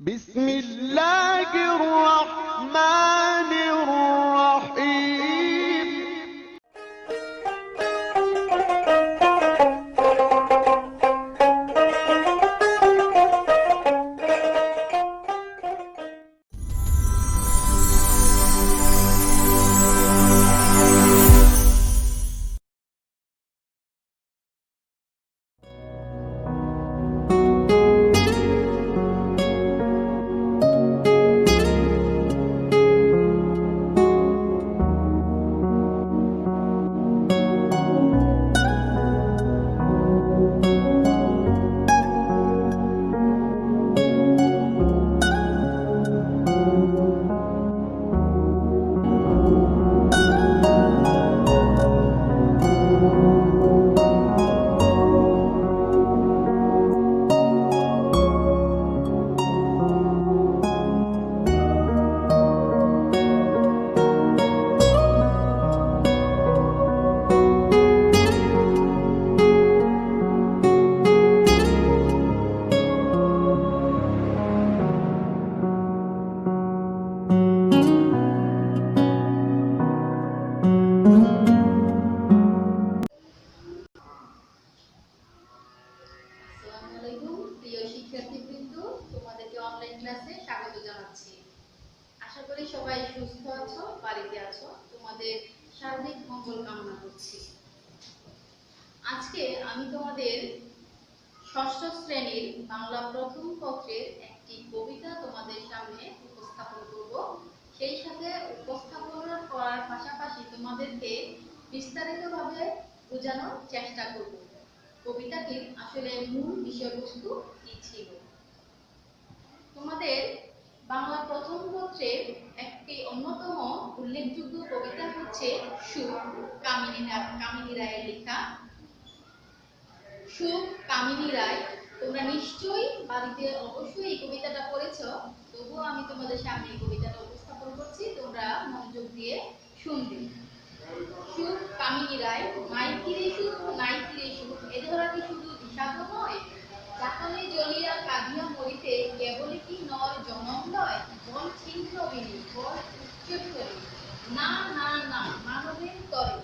بسم الله الرحمن الرحيم প্রিয় শিক্ষার্থীবৃন্দ, তোমাদেরকে অনলাইন ক্লাসে স্বাগত জানাচ্ছি। আশা করি সবাই সুস্থ আছো, বাড়িতে আছো। তোমাদের সার্বিক মঙ্গল কামনা করছি। আজকে আমি তোমাদের ষষ্ঠ শ্রেণীর বাংলা প্রথম পত্রের একটি কবিতা তোমাদের সামনে উপস্থাপন করব। সেই সাথে উপস্থাপন করার পাশাপাশি তোমাদেরকে বিস্তারিতভাবে বোঝানোর চেষ্টা করব কবিতাটির আসলে মূল বিষয়বস্তু কি ছিল। তোমাদের বাংলা প্রথম পত্রের একটি অন্যতম উল্লেখযোগ্য কবিতা হচ্ছে সুখ, কামিনী রায়ের লেখা। সুখ, কামিনী রায়। তোমরা নিশ্চয়ই বাড়িতে অবশ্যই এই কবিতাটা পড়েছো, তবুও আমি তোমাদের সামনে এই কবিতাটা উপস্থাপন করছি, তোমরা মনোযোগ দিয়ে শুনবে। সুখ, কামিনী রায়। নাই ফিরে সুখ, নাই ফিরে সুখ, এ ধরা কি শুধু বিষাদ নয়? যাতনে জ্বলিয়া কাঁদিয়া মরিতে, কেবলই কি নর জনম লয়? বল ছিন্ন বিনি, বল উচ্চস্বরে, না না না, মানবের তরে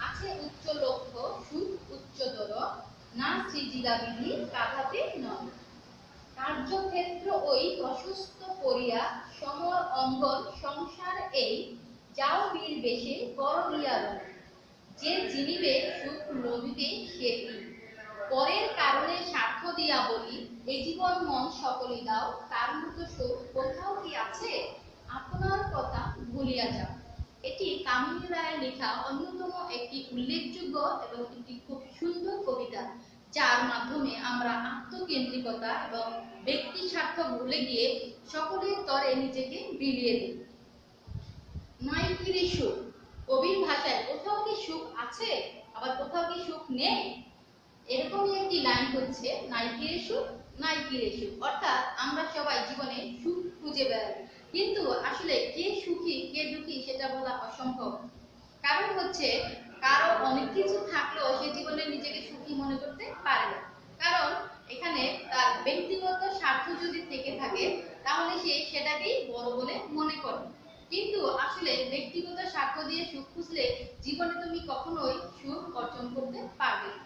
আছে উচ্চ লক্ষ্য, সুখ উচ্চতর, না সৃজিলা বিধি কাঁথাতে নয়। কার্যক্ষেত্র ওই প্রশস্ত করিয়া, সমর অঙ্গন সংসার এই, যাও বীর বেশে কর গিয়া রয়, যে জিনিবে সুখ লভিবে সে কি। পরের কারণে স্বার্থ দিয়া বলি, এ জীবন মন সকলে দাও, তার মতো সুখ কোথাও কি আছে? আপনার কথা ভুলিয়া যাও। এটি কামিনী রায়ের লেখা অন্যতম একটি উল্লেখযোগ্য এবং একটি খুব সুন্দর কবিতা, যার মাধ্যমে আমরা আত্মকেন্দ্রিকতা এবং ব্যক্তি স্বার্থ ভুলে গিয়ে সকলের তরে নিজেকে বিলিয়ে দিই। নাই ফিরে সুখ। কবির ভাষায় কোথাও কি সুখ আছে, আবার কোথাও কি সুখ নেই, এরকমই একটি লাইন হচ্ছে নাই ফিরে সুখ, নাই ফিরে সুখ। অর্থাৎ আমরা সবাই জীবনে সুখ খুঁজে বেড়াই, কিন্তু আসলে কে সুখী কে দুঃখী সেটা বলা অসম্ভব। কারণ হচ্ছে কারো অনেক কিছু থাকলেও সে জীবনে নিজেকে সুখী মনে করতে পারে না, কারণ এখানে তার ব্যক্তিগত স্বার্থ যদি থেকে থাকে তাহলে সে সেটাকেই বড় বলে মনে করে। কিন্তু আসলে ব্যক্তিগত স্বার্থ দিয়ে সুখ খুঁজলে জীবনে তুমি কখনোই সুখ অর্জন করতে পারবে না।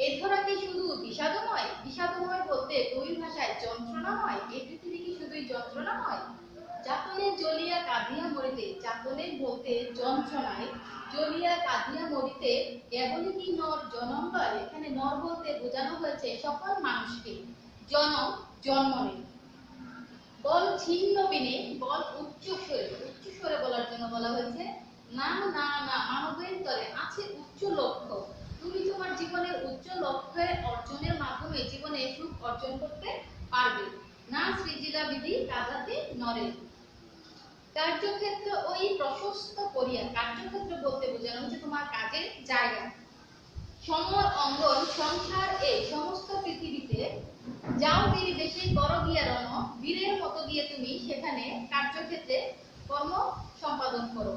এর ধরা কি শুধু বিষাদময়? বিষাদময় বলতে কবির ভাষায় যন্ত্রণাময়। এই পৃথিবী কি শুধুই যন্ত্রণাময়? যাতনে জ্বলিয়া কাঁদিয়া মরিতে, যাতনে বলতে যন্ত্রণায়, জ্বলিয়া কাঁদিয়া মরিতে, কেবলই কি নর জনম লয়। এখানে নর বলতে বোঝানো হয়েছে সকল মানুষকে, জনম জন্ম নেই। বল ছিন্ন বিনে, বল উচ্চ স্বরে বলার জন্য বলা হয়েছে। না না না, মানবের তরে আছে উচ্চ লক্ষ্য। তুমি তোমার জীবনের উচ্চ লক্ষ্যের অর্জনের মাধ্যমে জীবনে সুখ অর্জন করতে পারবে, না সৃজিলা বিধি কাঁদাতে নরে। কার্যক্ষেত্র ওই প্রশস্ত করিয়া, কার্যক্ষেত্র বলতে বোঝানো হচ্ছে তোমার কাজের জায়গা। সমর অঙ্গন সংসার এই, সমস্ত পৃথিবীতে যাও বীর দেশে কর গিয়া রণ, বীরের মতো গিয়ে তুমি সেখানে কার্যক্ষেত্রে কর্ম সম্পাদন করো।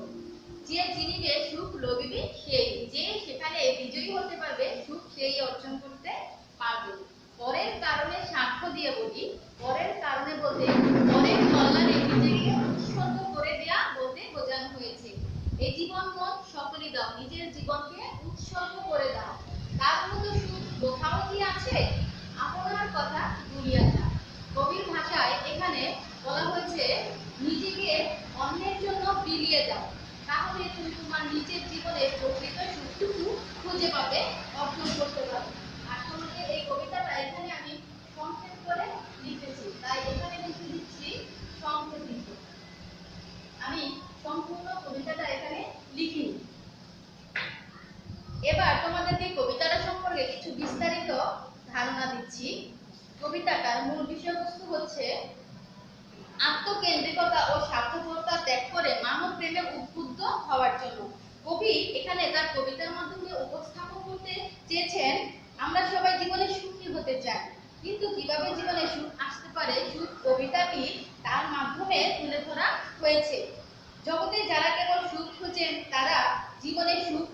যে জিনিবে সুখ লভিবে সেই, যে সেখানে বিজয়ী হতে পারবে, সুখ সেই অর্জন করতে পারবে। পরের কারণে স্বার্থ দিয়ে বলি, পরের কারণে বলতে কবি এখানে তার কবিতার মাধ্যমে উপস্থাপন করতে চেয়েছেন আমরা সবাই জীবনে সুখী হতে চাই, কিন্তু কিভাবে জীবনে সুখ আসতে পারে সুখ কবিতাটি তার মাধ্যমে তুলে ধরা হয়েছে। জগতে যারা কেবল সুখ খোঁজেন তারা জীবনে সুখ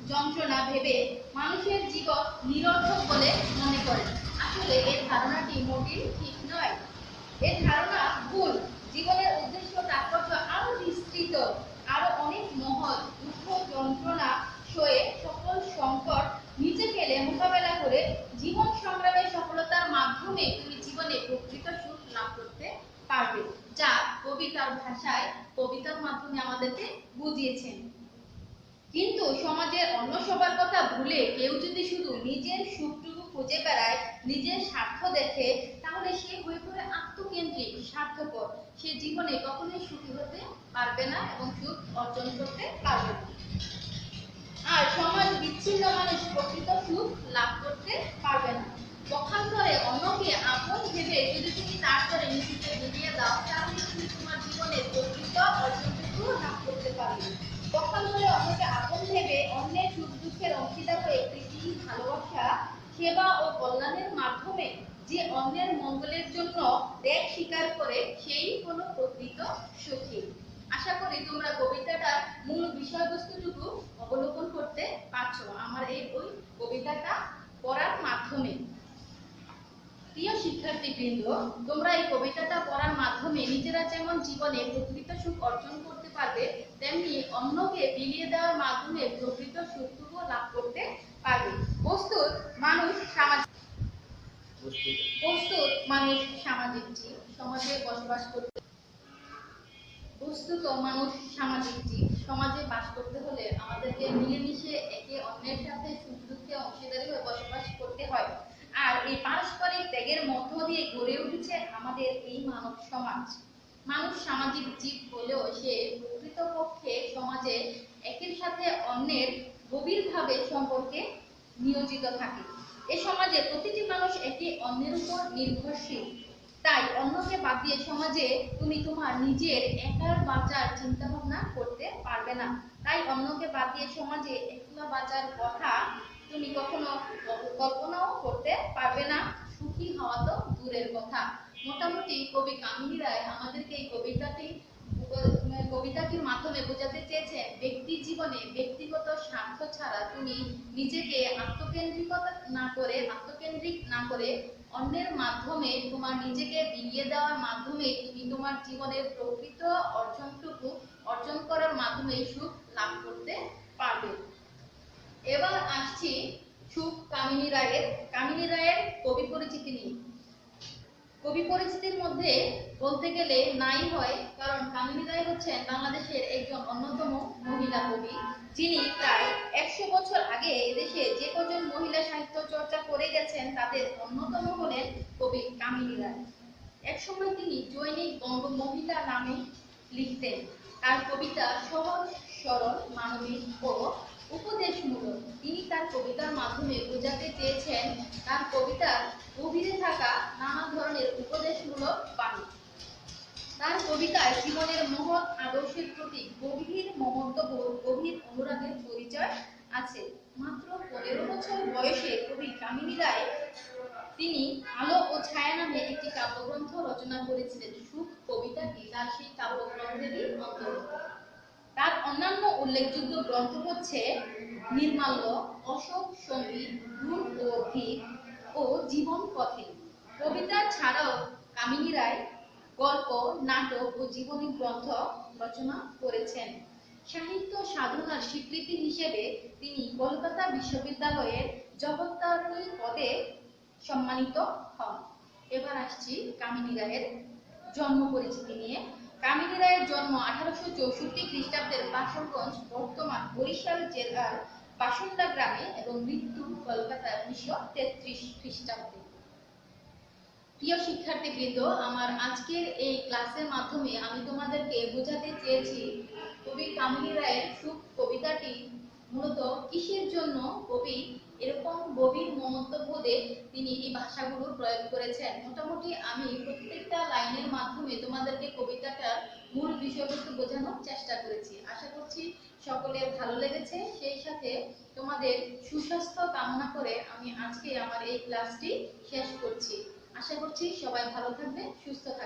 যন্ত্রণা ভেবে মানুষের জীবন নিরর্থক বলে মনে করেন। আসলে এই ধারণাটি মোটেই ঠিক নয়, এই ধারণা ভুল। জীবনের উদ্দেশ্য তাৎপর্য আরো বিস্তৃত, আরো অনেক মহৎ। দুঃখ যন্ত্রণা সয়ে সকল সংকট নিচে ফেলে মোকাবেলা করে জীবন সংগ্রামের সফলতার মাধ্যমে তুমি জীবনে প্রকৃত সুখ লাভ করতে পারবে, যা কবিতার ভাষায় কবিতার মাধ্যমে আমাদেরকে বুঝিয়েছেন। কিন্তু সমাজের অন্য সবার কথা ভুলে কেউ যদি শুধু নিজের সুখটুকু খুঁজে বেড়ায়, নিজের স্বার্থ দেখে, তাহলে সে হয়ে পড়ে আত্মকেন্দ্রিক, স্বার্থপর। সে জীবনে কখনোই সুখী হতে পারবে না এবং সুখ অর্জন করতে পারবে না। আর সমাজ বিচ্ছিন্ন মানুষ প্রকৃত সুখ লাভ করতে পারবে না। পক্ষান্তরে অন্যকে আপন ভেবে যদি তুমি তারপরে নিজেকে বিলিয়ে দাও, তাহলে তুমি তোমার জীবনের প্রকৃত অর্জনটুকু লাভ করতে পারবে। পক্ষান্তরে অন্যকে আপন ভেবে অন্যের সুখ দুঃখের অংশীদার হয়ে প্রীতি, ভালোবাসা, সেবা ও কল্যাণের মাধ্যমে যে অন্যের মঙ্গলের জন্য ত্যাগ স্বীকার করে, সেই হলো প্রকৃত সুখী। আশা করি তোমরা কবিতাটার মূল বিষয়বস্তুটুকু অবলোকন করতে পারছো আমার এই ওই কবিতাটা পড়ার মাধ্যমে। প্রিয় শিক্ষার্থীবৃন্দ, তোমরা এই কবিতাটা পড়ার মাধ্যমে নিজেরা যেমন জীবনে প্রকৃত সুখ অর্জন করতে পারবে, তেমনি অন্যকে বিলিয়ে দেওয়ার মাধ্যমে প্রকৃত সুখটুকু লাভ করতে পারবে। বস্তুত মানুষ সামাজিক জীব, সমাজে বসবাস করতে সমাজে বাস করতে হলে আমাদেরকে মিলেমিশে একে অন্যের সাথে সুখ দুঃখে অংশীদারি হয়ে বসবাস করতে হয়। আর এই পারস্পরিক ত্যাগের মধ্য দিয়ে গড়ে উঠেছে আমাদের এই মানব সমাজ। মানুষ সামাজিক জীব হলেও সে প্রকৃতপক্ষে সমাজে একের সাথে অন্যের গভীরভাবে সম্পর্কে নিয়োজিত থাকে। এই সমাজে প্রতিটি মানুষ একে অন্যের উপর নির্ভরশীল। তাই অন্যকে বাদ দিয়ে সমাজে তুমি তোমার নিজের একার বাঁচার চিন্তা ভাবনা করতে পারবে না। তাই অন্যকে বাদ দিয়ে সমাজে একলা বাঁচার কথা তুমি কখনো কল্পনাও করতে পারবে না, সুখী হওয়া তো দূরের কথা। মোটামুটি কবি কামিনী রায় আমাদেরকে এই কবিতাটির মাধ্যমে বোঝাতে চেয়েছেন, ব্যক্তি জীবনে ব্যক্তিগত স্বার্থ ছাড়া তুমি নিজেকে আত্মকেন্দ্রিক না করে অন্যের মাধ্যমে তোমার নিজেকে বিলিয়ে দেওয়ার মাধ্যমে তুমি তোমার জীবনের প্রকৃত অর্জনটুকু অর্জন করার মাধ্যমে সুখ লাভ করতে পারবে। এবার আসছি সুখ কামিনী রায়ের কবি পরিচিতি নিয়ে। কবি পরিচিতির মধ্যে বলতে গেলে নাই হয়, কারণ কামিনী রায় হচ্ছেন বাংলাদেশের একজন অন্যতম মহিলা কবি, যিনি প্রায় 100 বছর আগে এদেশে যে কজন মহিলা সাহিত্য চর্চা করে গেছেন তাদের অন্যতম হলেন কবি কামিনী রায়। একসময় তিনি জৈনিক বঙ্গ মহিলা নামে লিখতেন। তার কবিতা সহজ সরল, মানবিক ও উপদেশমূলক। তিনি তার কবিতার মাধ্যমে বোঝাতে চেয়েছেন তার কবিতার গভীরে থাকা নানা ধরনের উপদেশমূলক বাণী। তার কবিতায় জীবনের মহৎ আদর্শের প্রতি গভীর মমত্ববোধ, গভীর অনুরাগের পরিচয় আছে। মাত্র 15 বছর বয়সে কবি কামিনী রায় তিনি আলো ও ছায়া নামে একটি কাব্যগ্রন্থ রচনা করেছিলেন। সুখ কবিতাটি তার সেই কাব্যগ্রন্থেরই অন্তর্গত। তার অন্যান্য উল্লেখযোগ্য গ্রন্থ হচ্ছে নির্মাল্য, অশোক সঙ্গীত, গুণ ও ভিক ও জীবন পথে। কবিতা ছাড়াও কামিনী রায় গল্প, নাটক ও জীবনী গ্রন্থ রচনা করেছেন। সাহিত্য সাধনার স্বীকৃতি হিসেবে তিনি কলকাতা বিশ্ববিদ্যালয়ের জগত্তারিণী পদে সম্মানিত হন। এবার আসছি কামিনী রায়ের জন্ম পরিচিতি নিয়ে। কামিনী রায়ের জন্ম 1864 খ্রিস্টাব্দের বাসরগঞ্জ, বর্তমান বরিশাল জেলার বাসন্ডা গ্রামে এবং মৃত্যু কলকাতায় 1933 খ্রিস্টাব্দে। প্রিয় শিক্ষার্থীবৃন্দ, আমার আজকের এই ক্লাসের মাধ্যমে আমি তোমাদেরকে বোঝাতে চেয়েছি কবি কামিনী রায়ের সুখ কবিতাটি মূলত কিসের জন্য কবি এরকম গভীর মমত্ববোধে তিনি এই ভাষাগুলো প্রয়োগ করেছেন। মোটামুটি আমি প্রত্যেকটা লাইনের মাধ্যমে তোমাদেরকে কবিতাটার মূল বিষয়বস্তু বোঝানোর চেষ্টা করেছি। আশা করছি সকলের ভালো লেগেছে, সেই সাথে তোমাদের সুস্বাস্থ্য কামনা করে আমি আজকে আমার এই ক্লাসটি শেষ করছি। আশা করছি সবাই ভালো থাকবে, সুস্থ থাকবে।